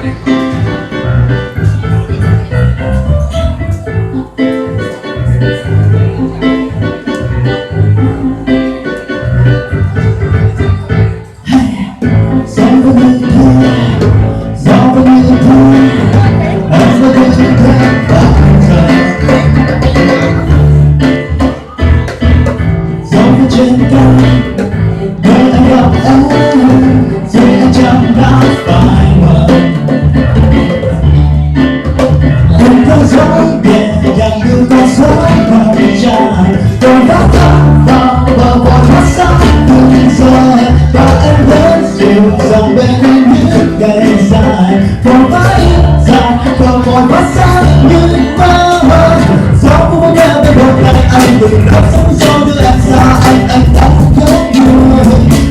trên cao nơi anh gặp em rồi anh chẳng đã phải mơ cùng con gió nhẹ nhàng như con gió vào tràn tôi đã thăm vào bờ vòi mắt sáng từng giờ và em đến dịu dàng bên anh những ngày dài vòng vai dài bờ vòi mắt sáng như mơ mơ gió cũng muốn nghe bên một ngày anh đừng khóc sống gió đưa em xa anh đang nhớ người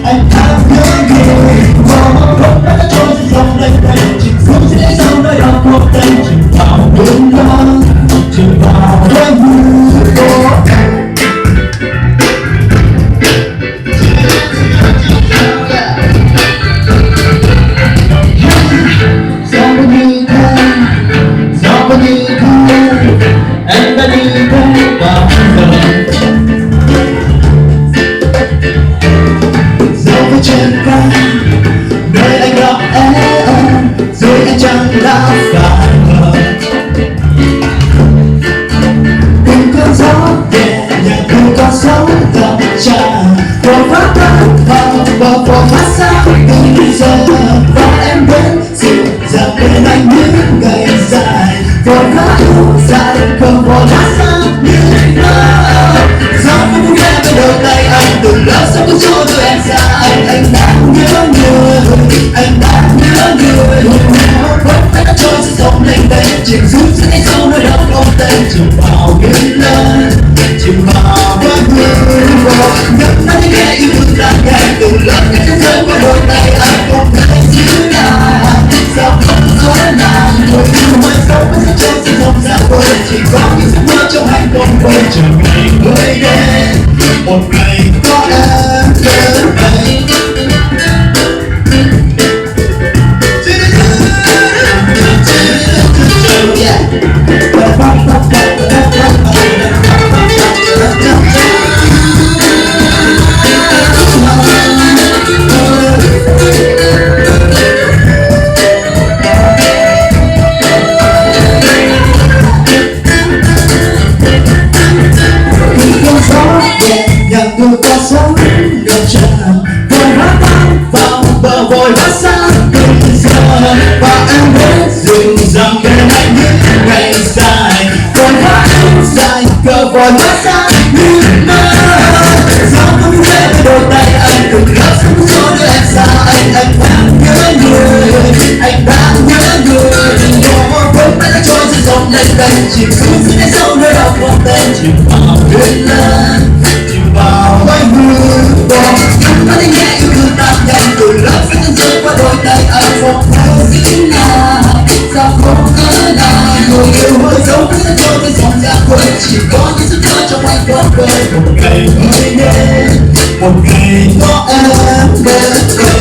anh đang nhớ người mong không đã trôi trên dòng lênh đênh chìm xuống dưới sông nơi đó cuộc đời chìm vào biển lớn chìm vào đôi mưa gió vẫn đi theo gió vẫn đi theo em đã đi theo bao giờ trên cao nơi anh gặp em rồi anh chẳng đã phải mơ từng cơn gió nhẹ nhàng cùng con sóng ngập tràn vội vã tan vào bờ vòi mắt sáng từng giờ và em đến dịu dàng bên anh những ngày dài vội vã dài cầm vòi mắt sáng như mơ gió cũng muốn nghe bên đầu tay anh từng lớp sóng cuốn trôi đưa em xa anh đang nhớ người anh đang nhớ người vẫn đã trôi trên dòng lênh đênh chìm xuống dưới đáy sâu nơi đó không tên chìm vào biển lớn chìm vào đôi mưa nhấp nháy nghe yêu thương đang ngày từng lớp những chân rơi qua đôi tay anh không thể giữ lại sao không có nàng người yêu mới sâu vẫn sẽ trôi trên dòng xa vời chỉ có những giấc mơ trong hành không quên chờ ngày mới đến một ngày có em đến đây từ con sóng ngập tràn vội vã tan vào bờ vòi mắt sáng từng giờ và em đến dịu dàng bên anh những ngày dài vòi vã dài cờ vòi mắt sáng như mơ gió cũng về với đôi tay anh từng lớp sóng gió đưa em xa anh đang nhớ người anh đang nhớ người mùa vẫn đã trôi trên dòng lênh đênh chìm xuống dưới đáy sâu nơi đó không tên chìm vào biển lớn vào đôi mưa bom có thể nghe yêu thương tan nhanh từ lớp sẽ chân rơi qua đôi tay anh một ngày giữ lại sao không ở lại người yêu hơi dấu cứ sẽ trôi trên dòng ra quên chỉ có những giấc mơ trong anh có vơi một ngày mới đến một ngày có em đến đây